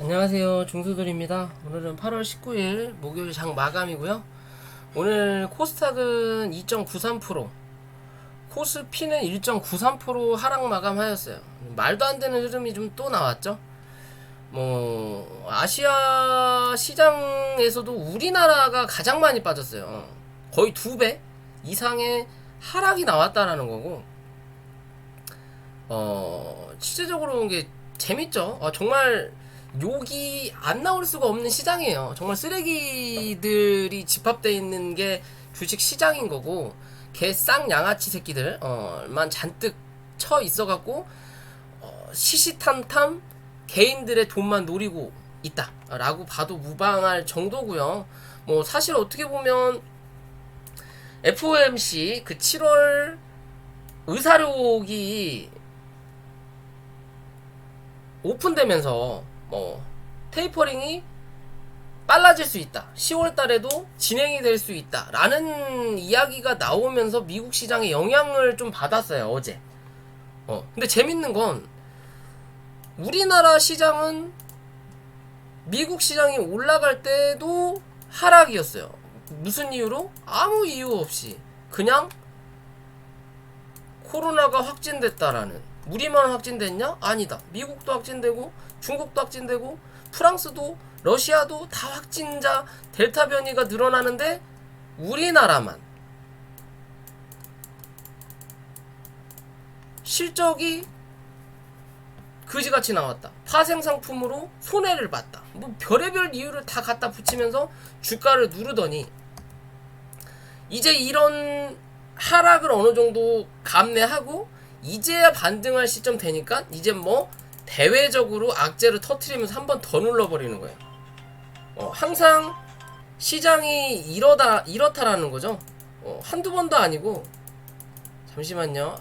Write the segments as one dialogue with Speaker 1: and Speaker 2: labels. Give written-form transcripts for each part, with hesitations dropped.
Speaker 1: 안녕하세요, 중수들입니다. 오늘은 8월 19일 목요일 장 마감이고요. 오늘 코스닥은 2.93%, 코스피는 1.93% 하락 마감하였어요. 말도 안 되는 흐름이 좀 또 나왔죠. 아시아 시장에서도 우리나라가 가장 많이 빠졌어요. 거의 2배 이상의 하락이 나왔다라는 거고, 실제적으로 이게 재밌죠. 정말 욕이 안 나올 수가 없는 시장이에요. 정말 쓰레기들이 집합되어 있는 게 주식 시장인 거고, 개 쌍양아치 새끼들만 잔뜩 쳐 있어갖고 시시탐탐 개인들의 돈만 노리고 있다라고 봐도 무방할 정도고요. 사실 어떻게 보면 FOMC 그 7월 의사록이 오픈되면서 테이퍼링이 빨라질 수 있다. 10월 달에도 진행이 될 수 있다. 라는 이야기가 나오면서 미국 시장에 영향을 좀 받았어요, 어제. 근데 재밌는 건 우리나라 시장은 미국 시장이 올라갈 때도 하락이었어요. 무슨 이유로? 아무 이유 없이. 그냥 코로나가 확진됐다라는. 우리만 확진됐냐? 아니다. 미국도 확진되고 중국도 확진되고 프랑스도 러시아도 다 확진자 델타 변이가 늘어나는데 우리나라만 실적이 그지같이 나왔다. 파생 상품으로 손해를 봤다. 별의별 이유를 다 갖다 붙이면서 주가를 누르더니 이제 이런 하락을 어느 정도 감내하고 이제야 반등할 시점 되니까 이제 대외적으로 악재를 터트리면서 한 번 더 눌러버리는 거예요. 항상 시장이 이렇다라는 거죠. 한두 번도 아니고. 잠시만요.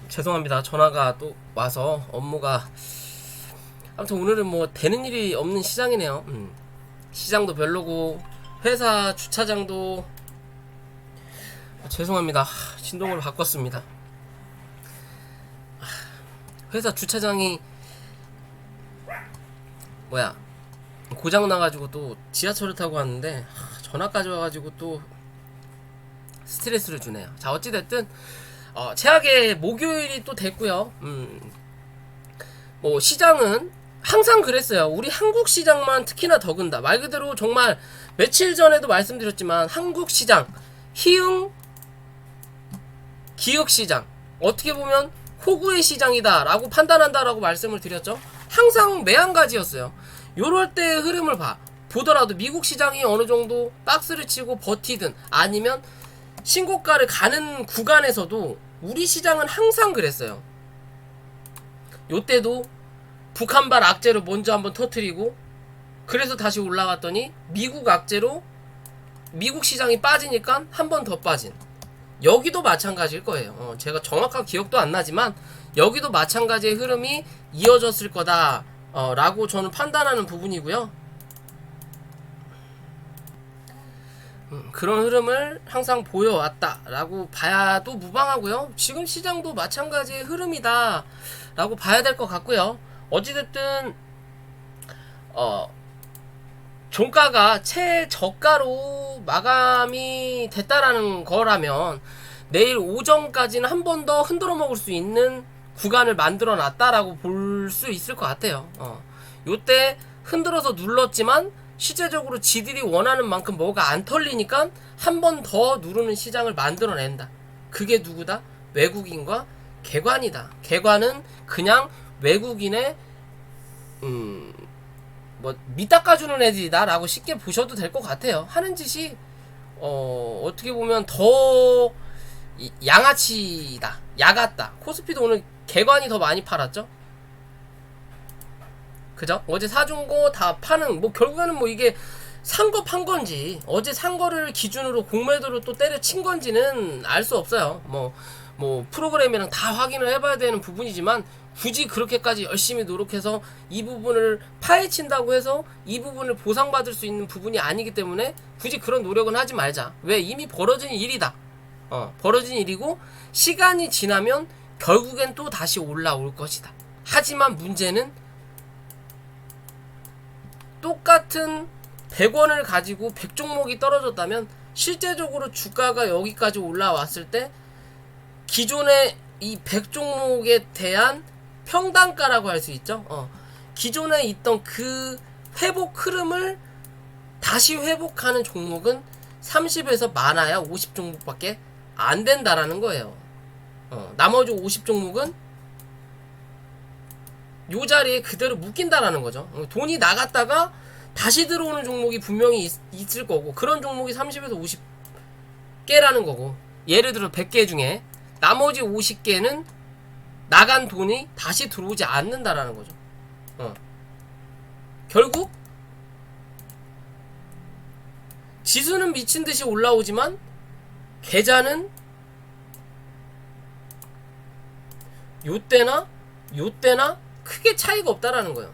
Speaker 1: 죄송합니다. 전화가 또 와서 업무가. 아무튼 오늘은 되는 일이 없는 시장이네요. 시장도 별로고 회사 주차장도 죄송합니다. 진동을 바꿨습니다. 회사 주차장이 고장 나가지고 또 지하철을 타고 왔는데 전화까지 와가지고 또 스트레스를 주네요. 자, 어찌됐든 최악의 목요일이 또 됐고요. 시장은 항상 그랬어요. 우리 한국 시장만 특히나 더군다. 말 그대로 정말 며칠 전에도 말씀드렸지만 한국 시장, 희응 기획시장, 어떻게 보면 호구의 시장이다 라고 판단한다라고 말씀을 드렸죠. 항상 매한가지였어요. 요럴 때 흐름을 보더라도 미국 시장이 어느 정도 박스를 치고 버티든 아니면 신고가를 가는 구간에서도 우리 시장은 항상 그랬어요. 요때도 북한발 악재로 먼저 한번 터트리고 그래서 다시 올라갔더니 미국 악재로 미국 시장이 빠지니까 한 번 더 빠진, 여기도 마찬가지일 거예요. 제가 정확한 기억도 안 나지만 여기도 마찬가지의 흐름이 이어졌을 거다 라고 저는 판단하는 부분이고요. 그런 흐름을 항상 보여왔다 라고 봐도 무방하고요. 지금 시장도 마찬가지의 흐름이다 라고 봐야 될 것 같고요. 어찌됐든 종가가 최저가로 마감이 됐다라는 거라면 내일 오전까지는 한 번 더 흔들어 먹을 수 있는 구간을 만들어 놨다라고 볼 수 있을 것 같아요. 요때 흔들어서 눌렀지만 실제적으로 지들이 원하는 만큼 뭐가 안 털리니까 한 번 더 누르는 시장을 만들어 낸다. 그게 누구다? 외국인과 개관이다. 개관은 그냥 외국인의 밑 닦아주는 애들이다 라고 쉽게 보셔도 될 것 같아요. 하는 짓이 어떻게 보면 더 양아치다, 야같다. 코스피도 오늘 개관이 더 많이 팔았죠. 그죠? 어제 사준 거 다 파는, 결국에는 이게 산 거 판 건지 어제 산 거를 기준으로 공매도로 또 때려친 건지는 알 수 없어요. 프로그램이랑 다 확인을 해봐야 되는 부분이지만 굳이 그렇게까지 열심히 노력해서 이 부분을 파헤친다고 해서 이 부분을 보상받을 수 있는 부분이 아니기 때문에 굳이 그런 노력은 하지 말자. 왜? 이미 벌어진 일이다. 벌어진 일이고 시간이 지나면 결국엔 또 다시 올라올 것이다. 하지만 문제는 똑같은 100원을 가지고 100종목이 떨어졌다면 실제적으로 주가가 여기까지 올라왔을 때 기존의 이 100종목에 대한 평단가라고 할 수 있죠. 기존에 있던 그 회복 흐름을 다시 회복하는 종목은 30에서 많아야 50종목밖에 안 된다라는 거예요. 나머지 50종목은 요 자리에 그대로 묶인다라는 거죠. 돈이 나갔다가 다시 들어오는 종목이 분명히 있을 거고, 그런 종목이 30에서 50개라는 거고, 예를 들어 100개 중에 나머지 50개는 나간 돈이 다시 들어오지 않는다라는 거죠. 결국 지수는 미친듯이 올라오지만 계좌는 요때나 크게 차이가 없다라는 거예요.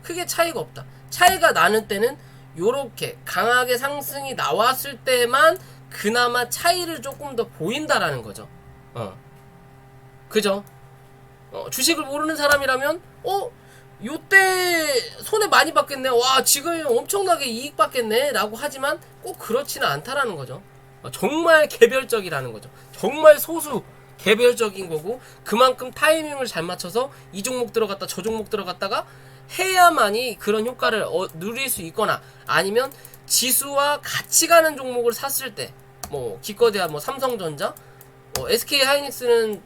Speaker 1: 크게 차이가 없다. 차이가 나는 때는 요렇게 강하게 상승이 나왔을 때만 그나마 차이를 조금 더 보인다라는 거죠. 그죠? 주식을 모르는 사람이라면 요때 손해 많이 받겠네, 와 지금 엄청나게 이익 받겠네 라고 하지만 꼭 그렇지는 않다라는 거죠. 정말 개별적이라는 거죠. 정말 소수 개별적인 거고, 그만큼 타이밍을 잘 맞춰서 이 종목 들어갔다 저 종목 들어갔다가 해야만이 그런 효과를 누릴 수 있거나, 아니면 지수와 같이 가는 종목을 샀을 때, 뭐 기껏해야 뭐 삼성전자, SK 하이닉스는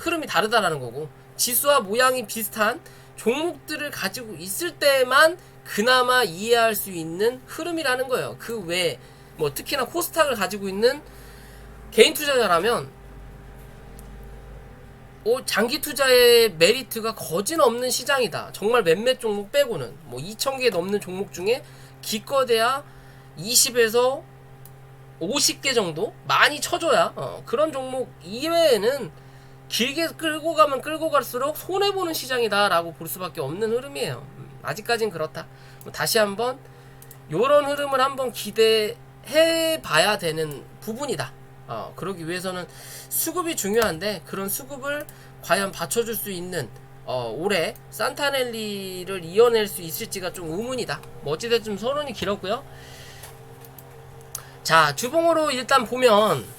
Speaker 1: 흐름이 다르다라는 거고, 지수와 모양이 비슷한 종목들을 가지고 있을 때만 그나마 이해할 수 있는 흐름이라는 거예요. 그 외에 뭐 특히나 코스닥을 가지고 있는 개인 투자자라면 장기 투자의 메리트가 거진 없는 시장이다. 정말 몇몇 종목 빼고는 뭐 2,000개 넘는 종목 중에 기껏해야 20에서 50개 정도 많이 쳐줘야 그런 종목 이외에는 길게 끌고 가면 끌고 갈수록 손해보는 시장이다 라고 볼 수밖에 없는 흐름이에요. 아직까진 그렇다. 다시 한번 요런 흐름을 한번 기대해 봐야 되는 부분이다. 그러기 위해서는 수급이 중요한데, 그런 수급을 과연 받쳐줄 수 있는 올해 산타넬리를 이어낼 수 있을지가 좀 의문이다. 뭐 어찌됐든 좀 서론이 길었고요. 자, 주봉으로 일단 보면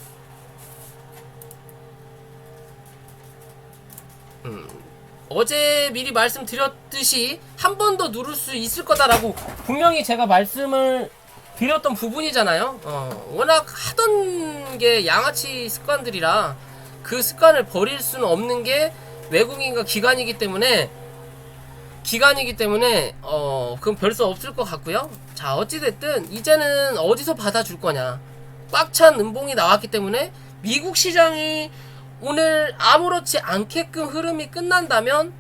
Speaker 1: 어제 미리 말씀드렸듯이 한 번 더 누를 수 있을 거다라고 분명히 제가 말씀을 드렸던 부분이잖아요. 워낙 하던 게 양아치 습관들이라 그 습관을 버릴 수는 없는 게 외국인과 기관이기 때문에 그건 별 수 없을 것 같고요. 자, 어찌됐든 이제는 어디서 받아줄 거냐, 꽉 찬 음봉이 나왔기 때문에 미국 시장이 오늘 아무렇지 않게끔 흐름이 끝난다면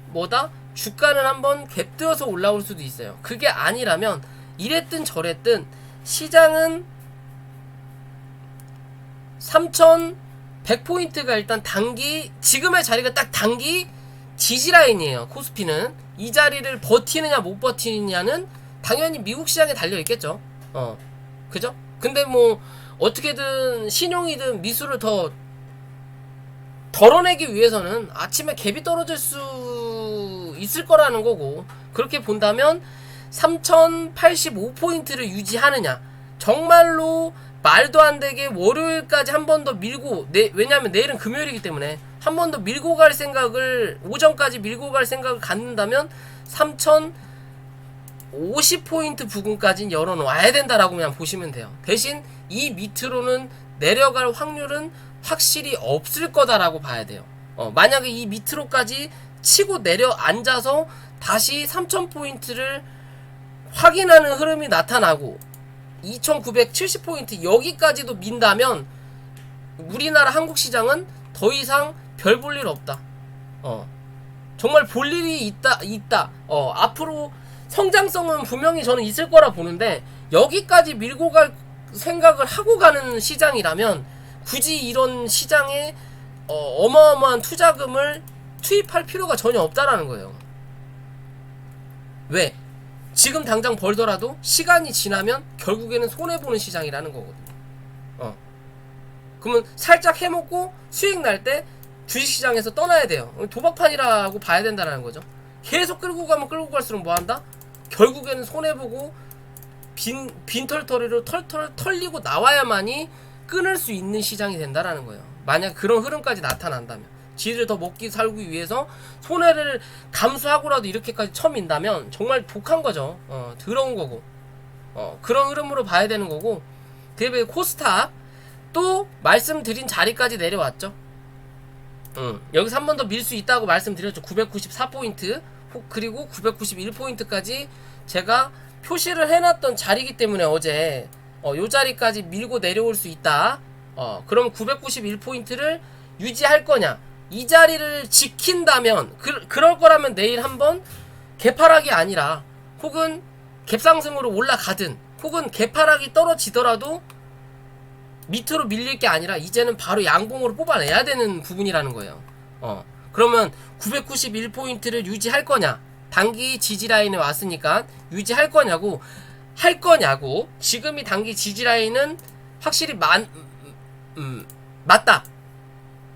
Speaker 1: 주가는 한번 갭뜨어서 올라올 수도 있어요. 그게 아니라면 이랬든 저랬든 시장은 3,100포인트가 일단 지금의 자리가 딱 단기 지지라인이에요. 코스피는 이 자리를 버티느냐 못 버티느냐는 당연히 미국 시장에 달려있겠죠. 그죠? 근데 뭐 어떻게든 신용이든 미수를 더 덜어내기 위해서는 아침에 갭이 떨어질 수 있을 거라는 거고, 그렇게 본다면 3085포인트를 유지하느냐, 정말로 말도 안 되게 월요일까지 한 번 더 밀고, 왜냐면 내일은 금요일이기 때문에 한 번 더 밀고 갈 생각을, 오전까지 밀고 갈 생각을 갖는다면 3050포인트 부근까지는 열어놔야 된다라고 그냥 보시면 돼요. 대신 이 밑으로는 내려갈 확률은 확실히 없을 거다라고 봐야 돼요. 만약에 이 밑으로까지 치고 내려앉아서 다시 3000포인트를 확인하는 흐름이 나타나고 2970포인트 여기까지도 민다면 우리나라 한국 시장은 더 이상 별 볼 일 없다. 정말 볼 일이 있다. 앞으로 성장성은 분명히 저는 있을 거라 보는데, 여기까지 밀고 갈 생각을 하고 가는 시장이라면 굳이 이런 시장에 어마어마한 투자금을 투입할 필요가 전혀 없다라는 거예요. 왜? 지금 당장 벌더라도 시간이 지나면 결국에는 손해보는 시장이라는 거거든요. 그러면 살짝 해먹고 수익 날 때 주식시장에서 떠나야 돼요. 도박판이라고 봐야 된다는 거죠. 계속 끌고 가면 끌고 갈수록 뭐한다? 결국에는 손해보고 빈털터리로 털털 털리고 나와야만이 끊을 수 있는 시장이 된다라는 거예요. 만약 그런 흐름까지 나타난다면, 지들 더 먹기 살기 위해서 손해를 감수하고라도 이렇게까지 쳐민다면 정말 독한 거죠. 더러운 거고, 그런 흐름으로 봐야 되는 거고. 그에 코스닥 또 말씀드린 자리까지 내려왔죠. 여기서 한 번 더 밀 수 있다고 말씀드렸죠. 994포인트 그리고 991포인트까지 제가 표시를 해놨던 자리이기 때문에 어제 요 자리까지 밀고 내려올 수 있다. 그럼 991포인트를 유지할 거냐, 이 자리를 지킨다면, 그럴 거라면 내일 한번 개파락이 아니라 혹은 갭상승으로 올라가든 혹은 개파락이 떨어지더라도 밑으로 밀릴 게 아니라 이제는 바로 양봉으로 뽑아내야 되는 부분이라는 거예요. 그러면 991포인트를 유지할 거냐, 단기 지지라인에 왔으니까 유지할 거냐고, 할 거냐고. 지금이 단기 지지라인은 확실히 맞다.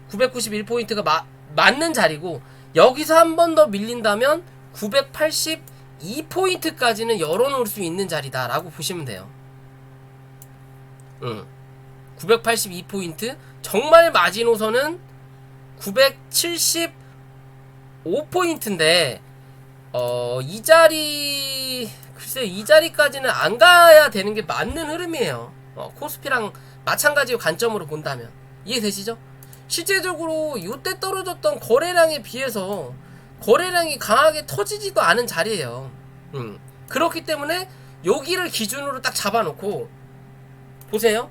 Speaker 1: 991포인트가 맞는 자리고, 여기서 한 번 더 밀린다면 982포인트까지는 열어놓을 수 있는 자리다 라고 보시면 돼요. 982포인트, 정말 마지노선은 975포인트인데 이 자리, 글쎄 이 자리까지는 안 가야 되는 게 맞는 흐름이에요. 코스피랑 마찬가지의 관점으로 본다면 이해되시죠? 실제적으로 이때 떨어졌던 거래량에 비해서 거래량이 강하게 터지지도 않은 자리예요. 그렇기 때문에 여기를 기준으로 딱 잡아놓고 보세요.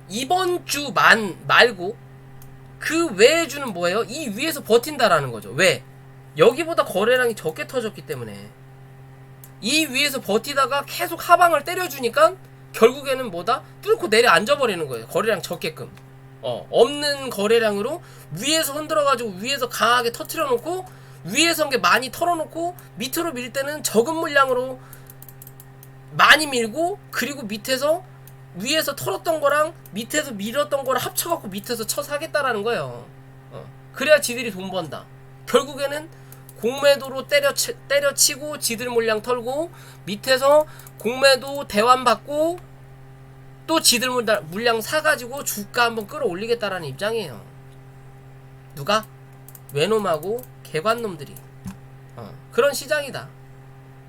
Speaker 1: 이번 주 말고 그 외의 주는 뭐예요? 이 위에서 버틴다라는 거죠. 왜? 여기보다 거래량이 적게 터졌기 때문에. 이 위에서 버티다가 계속 하방을 때려주니까 결국에는 뭐다? 뚫고 내려앉아버리는 거예요. 거래량 적게끔. 없는 거래량으로 위에서 흔들어가지고 위에서 강하게 터트려 놓고, 위에서 게 많이 털어놓고 밑으로 밀 때는 적은 물량으로 많이 밀고, 그리고 밑에서 위에서 털었던 거랑 밑에서 밀었던 거를 합쳐갖고 밑에서 쳐서 하겠다라는 거예요. 그래야 지들이 돈 번다. 결국에는 공매도로 때려치고 지들 물량 털고, 밑에서 공매도 대환 받고 또 지들 물량 사가지고 주가 한번 끌어올리겠다라는 입장이에요. 누가? 외놈하고 개관놈들이. 그런 시장이다.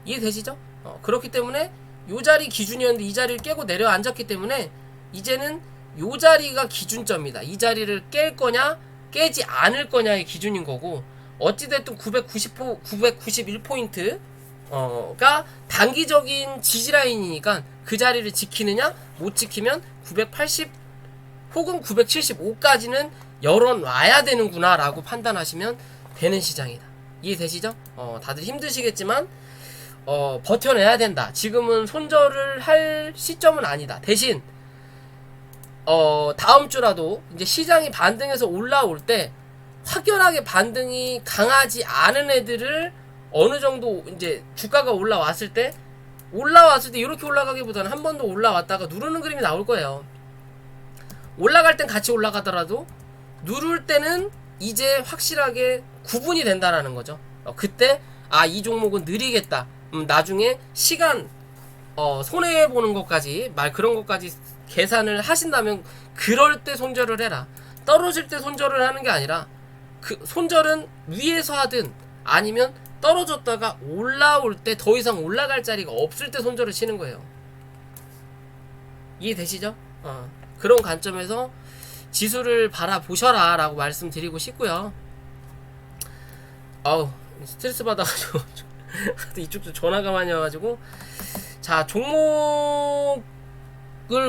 Speaker 1: 이해되시죠? 그렇기 때문에 요 자리 기준이었는데 이 자리를 깨고 내려앉았기 때문에 이제는 요 자리가 기준점이다. 이 자리를 깰 거냐 깨지 않을 거냐의 기준인 거고, 어찌됐든 991포인트가 단기적인 지지라인이니까 그 자리를 지키느냐, 못 지키면 980 혹은 975까지는 열어놔야 되는구나 라고 판단하시면 되는 시장이다. 이해되시죠? 다들 힘드시겠지만 버텨내야 된다. 지금은 손절을 할 시점은 아니다. 대신 다음 주라도 이제 시장이 반등해서 올라올 때 확연하게 반등이 강하지 않은 애들을 어느 정도 이제 주가가 올라왔을 때 이렇게 올라가기보다는 한 번 더 올라왔다가 누르는 그림이 나올 거예요. 올라갈 땐 같이 올라가더라도 누를 때는 이제 확실하게 구분이 된다라는 거죠. 그때 이 종목은 느리겠다. 나중에 시간 손해보는 것까지 그런 것까지 계산을 하신다면 그럴 때 손절을 해라. 떨어질 때 손절을 하는 게 아니라, 그 손절은 위에서 하든 아니면 떨어졌다가 올라올 때 더 이상 올라갈 자리가 없을 때 손절을 치는 거예요. 이해되시죠? 그런 관점에서 지수를 바라보셔라 라고 말씀드리고 싶고요. 스트레스 받아가지고 이쪽도 전화가 많이 와가지고. 자, 종목을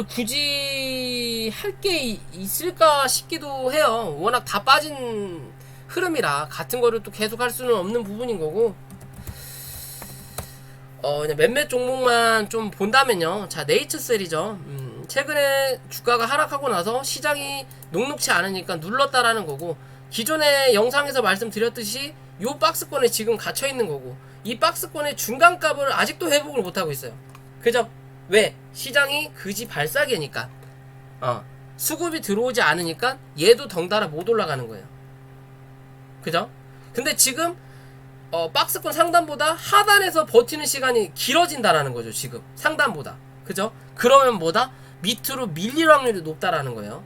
Speaker 1: 굳이 할 게 있을까 싶기도 해요. 워낙 다 빠진 흐름이라 같은 거를 또 계속 할 수는 없는 부분인 거고, 그냥 몇몇 종목만 좀 본다면요. 자, 네이처셀이죠. 최근에 주가가 하락하고 나서 시장이 녹록치 않으니까 눌렀다라는 거고, 기존의 영상에서 말씀드렸듯이 요 박스권에 지금 갇혀 있는 거고, 이 박스권의 중간값을 아직도 회복을 못하고 있어요. 그죠? 왜? 시장이 그지 발사계니까. 수급이 들어오지 않으니까 얘도 덩달아 못 올라가는 거예요. 그죠? 근데 지금 박스권 상단보다 하단에서 버티는 시간이 길어진다라는 거죠. 지금 상단보다. 그죠? 그러면 뭐다? 밑으로 밀릴 확률이 높다라는 거예요.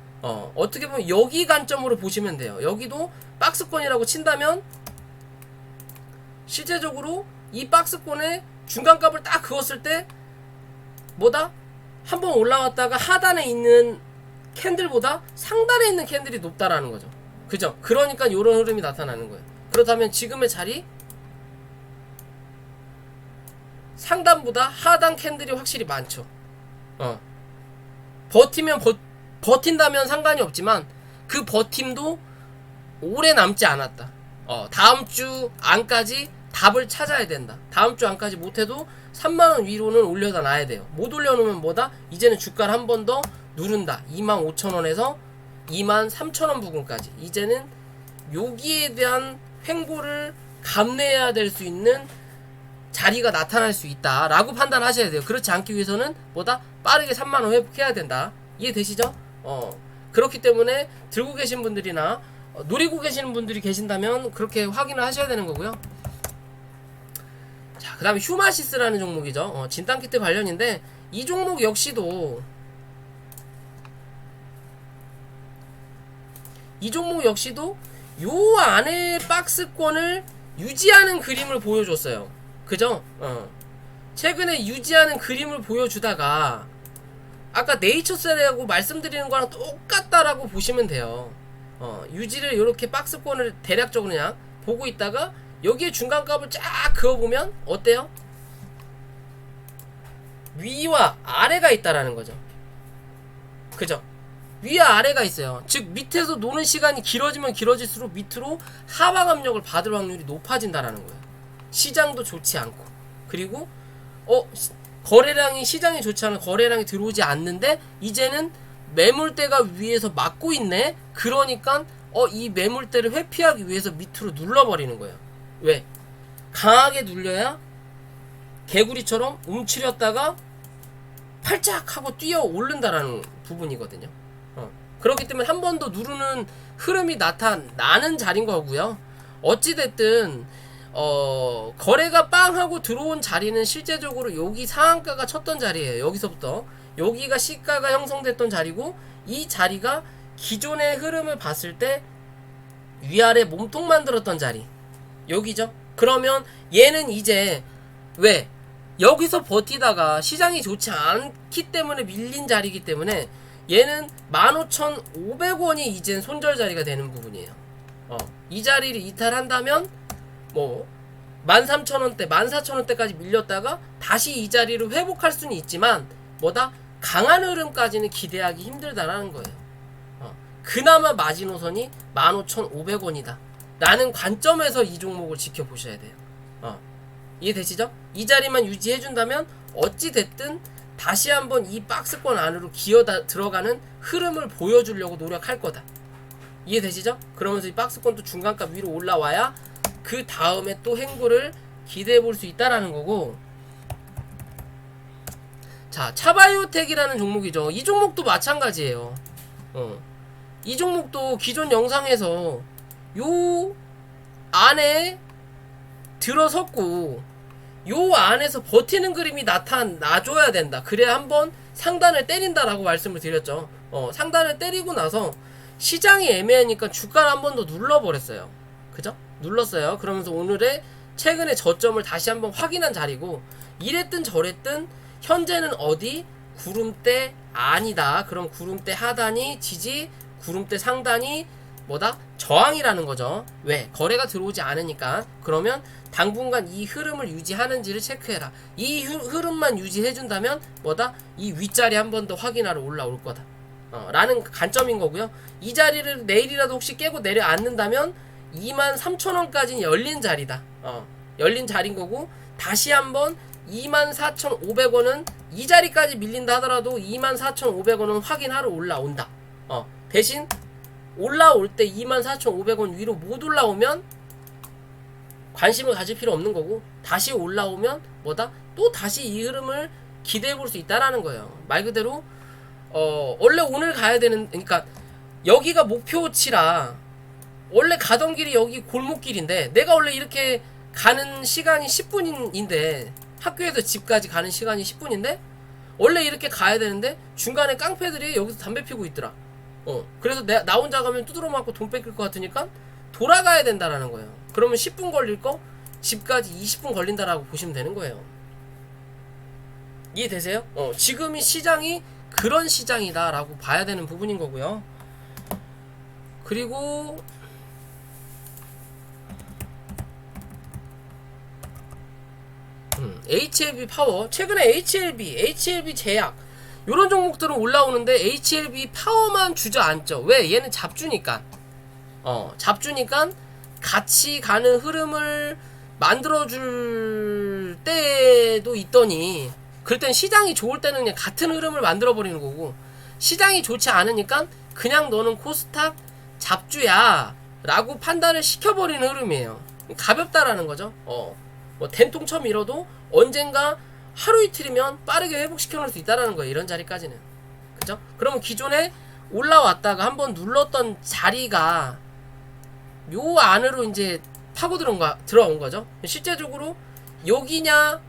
Speaker 1: 어떻게 보면 여기 관점으로 보시면 돼요. 여기도 박스권이라고 친다면 실제적으로 이 박스권의 중간값을 딱 그었을 때 뭐다? 한번 올라왔다가 하단에 있는 캔들보다 상단에 있는 캔들이 높다라는 거죠. 그죠? 그러니까 이런 흐름이 나타나는 거예요. 그렇다면 지금의 자리 상단보다 하단 캔들이 확실히 많죠. 버티면 버틴다면 상관이 없지만 그 버팀도 오래 남지 않았다. 다음 주 안까지 답을 찾아야 된다. 다음 주 안까지 못해도 3만원 위로는 올려다 놔야 돼요. 못 올려놓으면 뭐다? 이제는 주가를 한 번 더 누른다. 25,000원에서 23,000원 부근까지. 이제는 여기에 대한 횡보를 감내해야 될 수 있는 자리가 나타날 수 있다 라고 판단하셔야 돼요. 그렇지 않기 위해서는 뭐다? 빠르게 3만원 회복해야 된다. 이해되시죠? 그렇기 때문에 들고 계신 분들이나 노리고 계시는 분들이 계신다면 그렇게 확인을 하셔야 되는 거고요. 자, 그 다음에 휴마시스라는 종목이죠. 진단키트 관련인데 이 종목 역시도 요 안에 박스권을 유지하는 그림을 보여줬어요. 그죠? 최근에 유지하는 그림을 보여주다가 아까 네이처셀하고 말씀드리는 거랑 똑같다라고 보시면 돼요. 유지를 이렇게 박스권을 대략적으로 그냥 보고 있다가 여기에 중간값을 쫙 그어보면 어때요? 위와 아래가 있다라는 거죠. 그죠? 위와 아래가 있어요. 즉 밑에서 노는 시간이 길어지면 길어질수록 밑으로 하방 압력을 받을 확률이 높아진다라는 거예요. 시장도 좋지 않고, 그리고 거래량이, 시장이 좋지 않은 거래량이 들어오지 않는데 이제는 매물대가 위에서 막고 있네. 그러니까 이 매물대를 회피하기 위해서 밑으로 눌러버리는 거예요. 왜? 강하게 눌려야 개구리처럼 움츠렸다가 팔짝 하고 뛰어 오른다라는 부분이거든요. 그렇기 때문에 한 번 더 누르는 흐름이 나타나는 자리인 거고요. 어찌됐든 거래가 빵 하고 들어온 자리는 실제적으로 여기 상한가가 쳤던 자리예요. 여기서부터 여기가 시가가 형성됐던 자리고, 이 자리가 기존의 흐름을 봤을 때 위아래 몸통 만들었던 자리 여기죠. 그러면 얘는 이제 왜 여기서 버티다가 시장이 좋지 않기 때문에 밀린 자리이기 때문에 얘는 15,500원이 이젠 손절 자리가 되는 부분이에요. 이 자리를 이탈한다면 뭐 13,000원대 14,000원대까지 밀렸다가 다시 이 자리를 회복할 수는 있지만 뭐다? 강한 흐름까지는 기대하기 힘들다라는 거예요. 그나마 마지노선이 15,500원이다 라는 관점에서 이 종목을 지켜보셔야 돼요. 이해되시죠? 이 자리만 유지해준다면 어찌됐든 다시 한번 이 박스권 안으로 기어 들어가는 흐름을 보여주려고 노력할 거다. 이해되시죠? 그러면서 이 박스권도 중간값 위로 올라와야 그 다음에 또 행보를 기대해 볼 수 있다라는 거고. 자, 차바이오텍이라는 종목이죠. 이 종목도 마찬가지예요. 이 종목도 기존 영상에서 요 안에 들어섰고 요 안에서 버티는 그림이 나타나줘야 된다. 그래야 한번 상단을 때린다라고 말씀을 드렸죠. 상단을 때리고 나서 시장이 애매하니까 주가를 한 번 더 눌러버렸어요. 그죠? 눌렀어요. 그러면서 오늘의 최근의 저점을 다시 한번 확인한 자리고, 이랬든 저랬든 현재는 어디? 구름대 아니다. 그럼 구름대 하단이 지지, 구름대 상단이 뭐다? 저항이라는 거죠. 왜? 거래가 들어오지 않으니까. 그러면 당분간 이 흐름을 유지하는지를 체크해라. 이 흐름만 유지해준다면 뭐다? 이 윗자리 한 번 더 확인하러 올라올 거다. 라는 관점인 거고요. 이 자리를 내일이라도 혹시 깨고 내려앉는다면 23,000원까지는 열린 자리다. 열린 자리인 거고, 다시 한번 24,500원은 이 자리까지 밀린다 하더라도 24,500원은 확인하러 올라온다. 대신 올라올 때 24,500원 위로 못 올라오면 관심을 가질 필요 없는 거고, 다시 올라오면 뭐다? 또 다시 이 흐름을 기대해 볼 수 있다라는 거예요. 말 그대로 원래 오늘 가야 되는, 그러니까 여기가 목표치라 원래 가던 길이 여기 골목길인데 내가 원래 이렇게 가는 시간이 10분인데 학교에서 집까지 가는 시간이 10분인데 원래 이렇게 가야 되는데 중간에 깡패들이 여기서 담배 피고 있더라. 그래서 나 혼자 가면 두드러 맞고 돈 뺏길 것 같으니까 돌아가야 된다라는 거예요. 그러면 10분 걸릴 거 집까지 20분 걸린다라고 보시면 되는 거예요. 이해되세요? 지금이 시장이 그런 시장이다라고 봐야 되는 부분인 거고요. 그리고 HLB 파워, 최근에 HLB 제약 요런 종목들은 올라오는데 HLB 파워만 주저앉죠. 왜? 얘는 잡주니까. 잡주니까 같이 가는 흐름을 만들어줄 때도 있더니 그럴 땐 시장이 좋을 때는 그냥 같은 흐름을 만들어버리는 거고, 시장이 좋지 않으니까 그냥 너는 코스닥 잡주야 라고 판단을 시켜버리는 흐름이에요. 가볍다라는 거죠. 뭐 된통 쳐 밀어도 언젠가 하루 이틀이면 빠르게 회복시켜 놓을 수 있다라는 거예요. 이런 자리까지는. 그죠? 그러면 기존에 올라왔다가 한번 눌렀던 자리가 요 안으로 이제 타고 들어온 거죠. 실제적으로 여기냐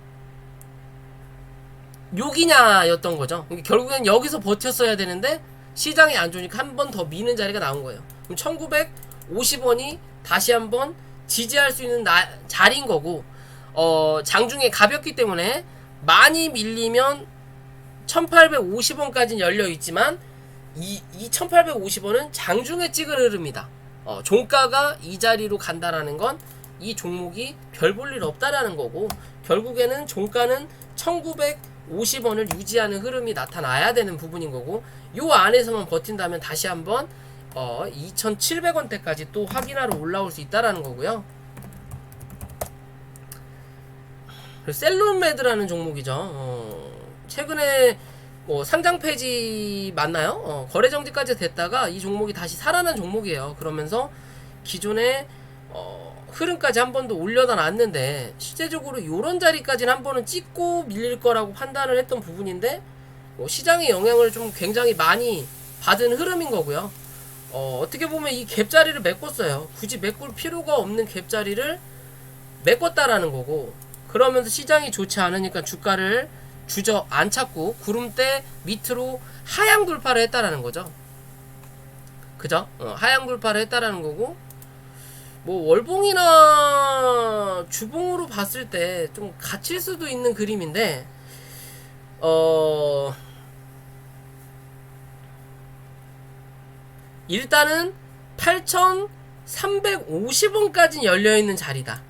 Speaker 1: 여기냐였던 거죠. 결국엔 여기서 버텼어야 되는데 시장이 안 좋으니까 한 번 더 미는 자리가 나온 거예요. 그럼 1950원이 다시 한번 지지할 수 있는 자리인 거고, 장중에 가볍기 때문에 많이 밀리면 1850원까지는 열려있지만 이 1850원은 장중에 찍을 흐름이다. 종가가 이 자리로 간다라는 건 이 종목이 별 볼 일 없다라는 거고, 결국에는 종가는 1950원을 유지하는 흐름이 나타나야 되는 부분인 거고, 요 안에서만 버틴다면 다시 한번 2700원대까지 또 확인하러 올라올 수 있다라는 거고요. 셀룸메드라는 종목이죠. 최근에 상장 폐지 맞나요? 거래 정지까지 됐다가 이 종목이 다시 살아난 종목이에요. 그러면서 기존에 흐름까지 한 번 더 올려다 놨는데 실제적으로 요런 자리까지는 한 번은 찍고 밀릴 거라고 판단을 했던 부분인데 시장의 영향을 좀 굉장히 많이 받은 흐름인 거고요. 어떻게 보면 이 갭자리를 메꿨어요. 굳이 메꿀 필요가 없는 갭자리를 메꿨다라는 거고, 그러면서 시장이 좋지 않으니까 주가를 주저앉혔고 구름대 밑으로 하향 돌파를 했다라는 거죠. 그죠? 하향 돌파를 했다라는 거고, 뭐 월봉이나 주봉으로 봤을 때 좀 갇힐 수도 있는 그림인데 일단은 8,350원까지 열려있는 자리다.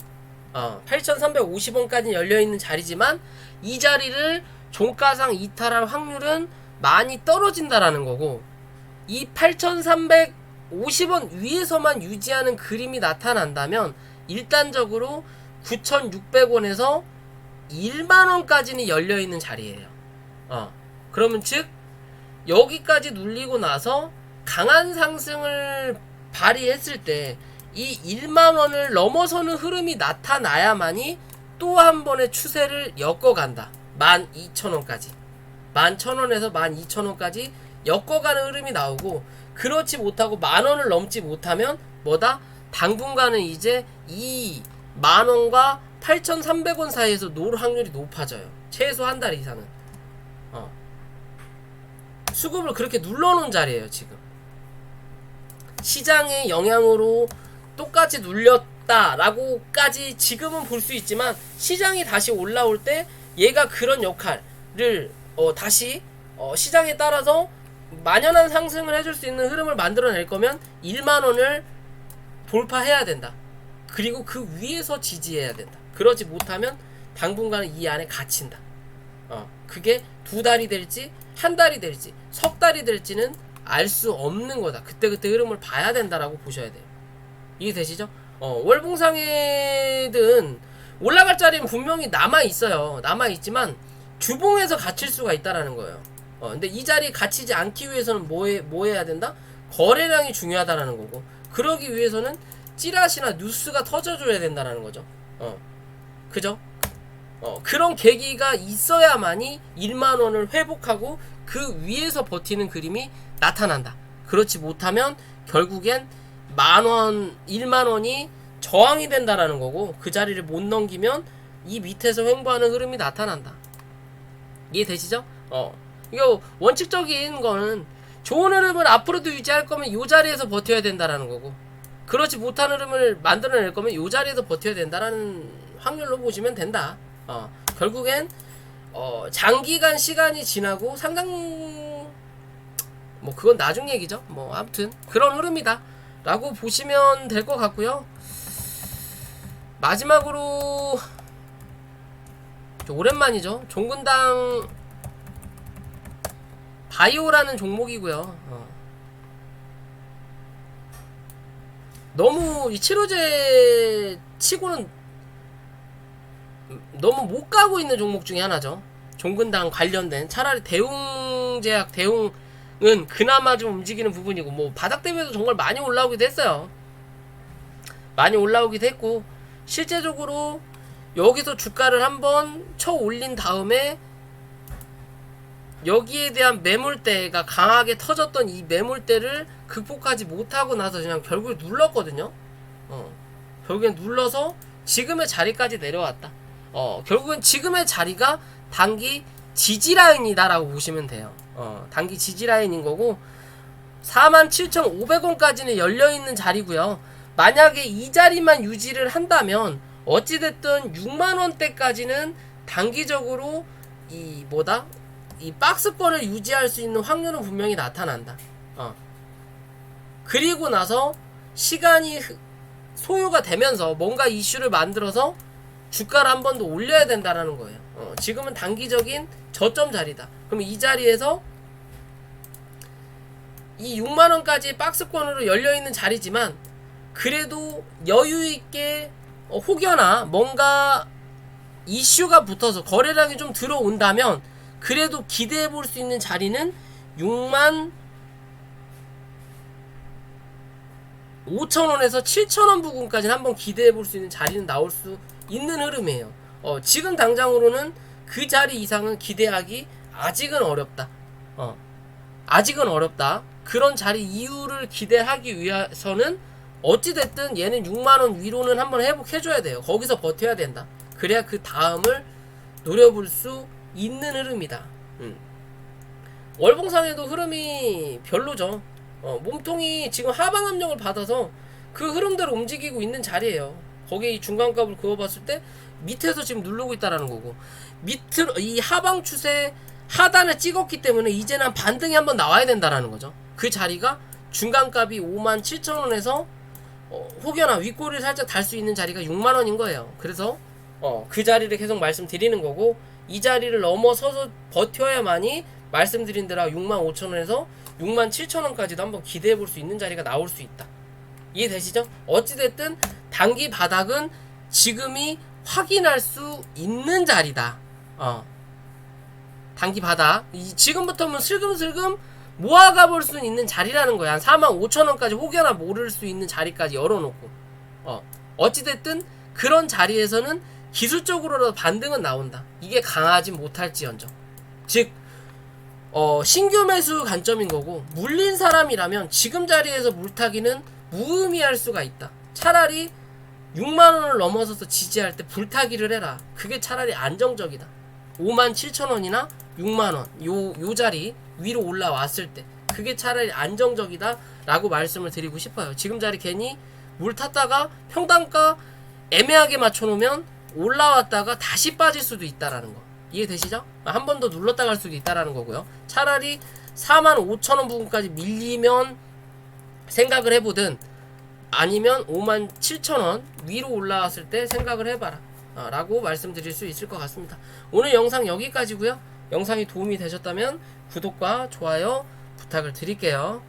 Speaker 1: 8,350원까지 열려있는 자리지만 이 자리를 종가상 이탈할 확률은 많이 떨어진다라는 거고, 이 8,350원 위에서만 유지하는 그림이 나타난다면 일단적으로 9,600원에서 1만원까지는 열려있는 자리예요. 그러면 즉 여기까지 눌리고 나서 강한 상승을 발휘했을 때 이 1만원을 넘어서는 흐름이 나타나야만이 또 한 번의 추세를 엮어간다. 12,000원까지 11,000원에서 12,000원까지 엮어가는 흐름이 나오고, 그렇지 못하고 만원을 넘지 못하면 뭐다? 당분간은 이제 이 만원과 8,300원 사이에서 놓을 확률이 높아져요. 최소 한 달 이상은. 수급을 그렇게 눌러놓은 자리예요. 지금 시장의 영향으로 똑같이 눌렸다라고까지 지금은 볼 수 있지만, 시장이 다시 올라올 때 얘가 그런 역할을 다시 시장에 따라서 만연한 상승을 해줄 수 있는 흐름을 만들어낼 거면 1만원을 돌파해야 된다. 그리고 그 위에서 지지해야 된다. 그러지 못하면 당분간은 이 안에 갇힌다. 그게 2달이 될지 한 달이 될지 석 달이 될지는 알 수 없는 거다. 그때그때 흐름을 봐야 된다라고 보셔야 돼요. 이해되시죠? 월봉상에든 올라갈 자리는 분명히 남아있어요. 남아있지만 주봉에서 갇힐 수가 있다라는 거예요. 근데 이 자리에 갇히지 않기 위해서는 뭐 해야 된다? 거래량이 중요하다라는 거고, 그러기 위해서는 찌라시나 뉴스가 터져줘야 된다라는 거죠. 그죠? 그런 계기가 있어야만이 1만원을 회복하고 그 위에서 버티는 그림이 나타난다. 그렇지 못하면 결국엔 만원, 1만원이 저항이 된다라는 거고, 그 자리를 못 넘기면 이 밑에서 횡보하는 흐름이 나타난다. 이해되시죠? 이거 원칙적인 거는 좋은 흐름을 앞으로도 유지할 거면 이 자리에서 버텨야 된다라는 거고, 그렇지 못한 흐름을 만들어낼 거면 이 자리에서 버텨야 된다라는 확률로 보시면 된다. 결국엔 장기간 시간이 지나고 상당 뭐 그건 나중 얘기죠. 뭐 아무튼 그런 흐름이다 라고 보시면 될 것 같고요. 마지막으로 오랜만이죠. 종근당 바이오라는 종목이고요. 너무 이 치료제 치고는 너무 못 가고 있는 종목 중에 하나죠. 종근당 관련된. 차라리 대웅제약, 대웅은 그나마 좀 움직이는 부분이고, 뭐 바닥 대비해서 정말 많이 올라오기도 했어요. 많이 올라오기도 했고, 실제적으로 여기서 주가를 한번 쳐 올린 다음에 여기에 대한 매물대가 강하게 터졌던 이 매물대를 극복하지 못하고 나서 그냥 결국에 눌렀거든요. 결국엔 눌러서 지금의 자리까지 내려왔다. 결국엔 지금의 자리가 단기 지지라인이다 라고 보시면 돼요. 단기 지지라인인 거고, 47,500원까지는 열려있는 자리고요. 만약에 이 자리만 유지를 한다면 어찌됐든 6만원대까지는 단기적으로 이 박스권을 유지할 수 있는 확률은 분명히 나타난다. 그리고 나서 시간이 소요가 되면서 뭔가 이슈를 만들어서 주가를 한 번 더 올려야 된다라는 거예요. 지금은 단기적인 저점 자리다. 그럼 이 자리에서 이 6만원까지 박스권으로 열려있는 자리지만, 그래도 여유있게 혹여나 뭔가 이슈가 붙어서 거래량이 좀 들어온다면 그래도 기대해 볼 수 있는 자리는 6만 5천원에서 7천원 부근까지는 한번 기대해 볼 수 있는 자리는 나올 수 있는 흐름이에요. 지금 당장으로는 그 자리 이상은 기대하기 아직은 어렵다. 아직은 어렵다. 그런 자리 이유를 기대하기 위해서는 어찌됐든 얘는 6만원 위로는 한번 회복해줘야 돼요. 거기서 버텨야 된다. 그래야 그 다음을 노려볼 수 있는 흐름이다. 월봉상에도 흐름이 별로죠. 몸통이 지금 하방 압력을 받아서 그 흐름대로 움직이고 있는 자리예요. 거기에 이 중간값을 그어봤을 때 밑에서 지금 누르고 있다라는 거고, 밑으로 이 하방 추세 하단을 찍었기 때문에 이제는 반등이 한번 나와야 된다라는 거죠. 그 자리가 중간값이 57,000원에서 혹여나 윗꼬리를 살짝 달 수 있는 자리가 6만원인 거예요. 그래서 그 자리를 계속 말씀드리는 거고, 이 자리를 넘어서서 버텨야만이 말씀드린 대로 65,000원에서 67,000원까지도 한번 기대해 볼 수 있는 자리가 나올 수 있다. 이해되시죠? 어찌됐든 단기 바닥은 지금이 확인할 수 있는 자리다. 단기 바닥 지금부터는 슬금슬금 모아가 볼 수 있는 자리라는 거야. 한 45,000원까지 혹여나 모를 수 있는 자리까지 열어놓고, 어찌됐든 그런 자리에서는 기술적으로라도 반등은 나온다. 이게 강하지 못할지언정. 즉 신규 매수 관점인 거고, 물린 사람이라면 지금 자리에서 물타기는 무의미할 수가 있다. 차라리 6만원을 넘어서서 지지할 때 불타기를 해라. 그게 차라리 안정적이다. 57,000원이나 6만원 요 자리 위로 올라왔을 때 그게 차라리 안정적이다 라고 말씀을 드리고 싶어요. 지금 자리 괜히 물 탔다가 평단가 애매하게 맞춰놓으면 올라왔다가 다시 빠질 수도 있다라는 거 이해되시죠? 한 번 더 눌렀다 갈 수도 있다라는 거고요. 차라리 45,000원 부분까지 밀리면 생각을 해보든, 아니면 57,000원 위로 올라왔을 때 생각을 해봐라 라고 말씀드릴 수 있을 것 같습니다. 오늘 영상 여기까지고요. 영상이 도움이 되셨다면 구독과 좋아요 부탁을 드릴게요.